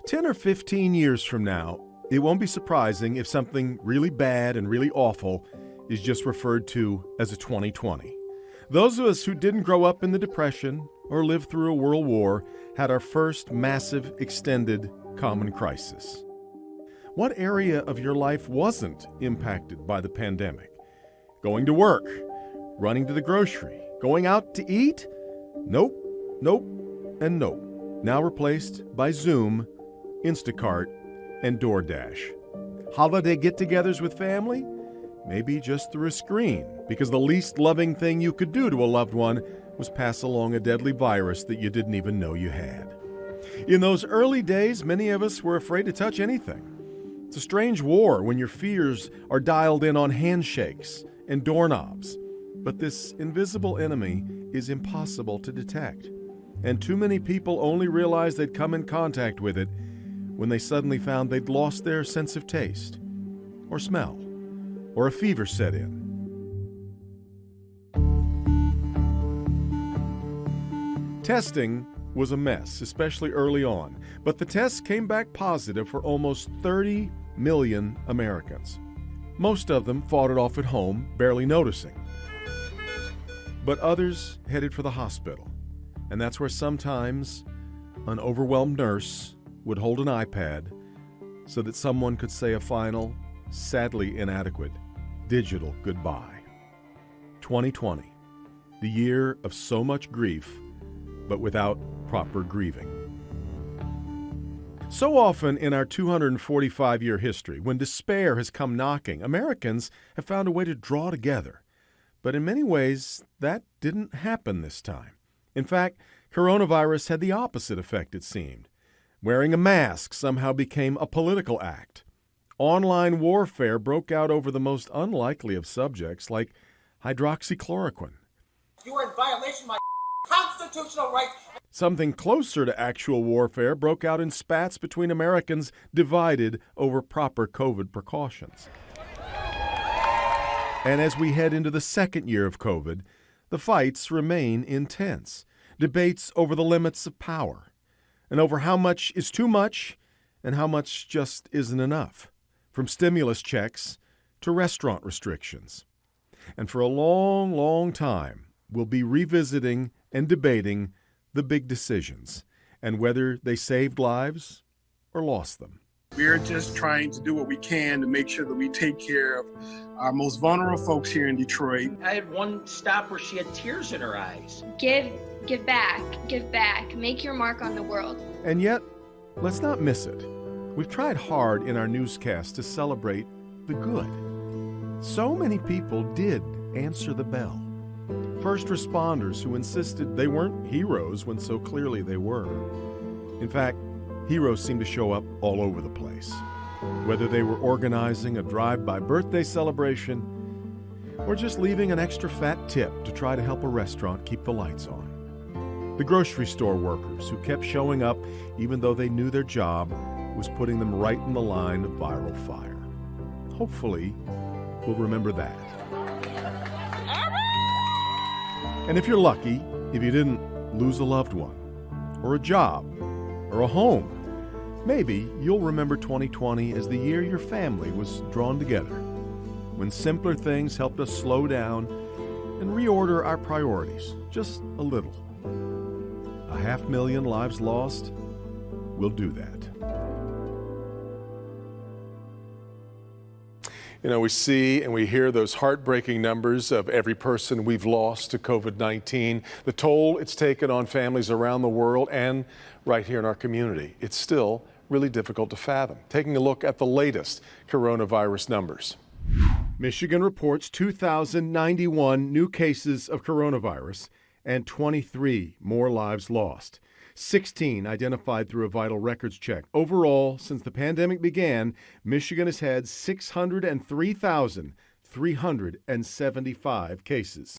10 or 15 years from now, it won't be surprising if something really bad and really awful is just referred to as a 2020. Those of us who didn't grow up in the Depression or live through a world war had our first massive extended common crisis. What area of your life wasn't impacted by the pandemic? Going to work, running to the grocery, going out to eat? Nope, nope, and nope. Now replaced by Zoom, Instacart, and DoorDash. Holiday get-togethers with family? Maybe just through a screen, because the least loving thing you could do to a loved one was pass along a deadly virus that you didn't even know you had. In those early days, many of us were afraid to touch anything. It's a strange war when your fears are dialed in on handshakes and doorknobs. But this invisible enemy is impossible to detect. And too many people only realized they'd come in contact with it when they suddenly found they'd lost their sense of taste, or smell, or a fever set in. Testing was a mess, especially early on, but the tests came back positive for almost 30 million Americans. Most of them fought it off at home, barely noticing. But others headed for the hospital, and that's where sometimes an overwhelmed nurse would hold an iPad so that someone could say a final, sadly inadequate, digital goodbye. 2020, the year of so much grief, but without proper grieving. So often in our 245-year history, when despair has come knocking, Americans have found a way to draw together. But in many ways, that didn't happen this time. In fact, coronavirus had the opposite effect, it seemed. Wearing a mask somehow became a political act. Online warfare broke out over the most unlikely of subjects, like hydroxychloroquine. You are in violation of my constitutional rights. Something closer to actual warfare broke out in spats between Americans divided over proper COVID precautions. And as we head into the second year of COVID, the fights remain intense. Debates over the limits of power, and over how much is too much and how much just isn't enough, from stimulus checks to restaurant restrictions. And for a long, long time, we'll be revisiting and debating the big decisions and whether they saved lives or lost them. We're just trying to do what we can to make sure that we take care of our most vulnerable folks here in Detroit. I had one stop where she had tears in her eyes. Give back, make your mark on the world. And yet, let's not miss it. We've tried hard in our newscast to celebrate the good. So many people did answer the bell. First responders who insisted they weren't heroes when so clearly they were. In fact, heroes seem to show up all over the place, whether they were organizing a drive-by birthday celebration or just leaving an extra fat tip to try to help a restaurant keep the lights on. The grocery store workers who kept showing up even though they knew their job was putting them right in the line of viral fire. Hopefully, we'll remember that. And if you're lucky, if you didn't lose a loved one, or a job, or a home, maybe you'll remember 2020 as the year your family was drawn together, when simpler things helped us slow down and reorder our priorities just a little. 500,000 lives lost will do that. You know, we see and we hear those heartbreaking numbers of every person we've lost to COVID-19, the toll it's taken on families around the world and right here in our community. It's still really difficult to fathom. Taking a look at the latest coronavirus numbers. Michigan reports 2,091 new cases of coronavirus and 23 more lives lost. 16 identified through a vital records check. Overall, since the pandemic began, Michigan has had 603,375 cases.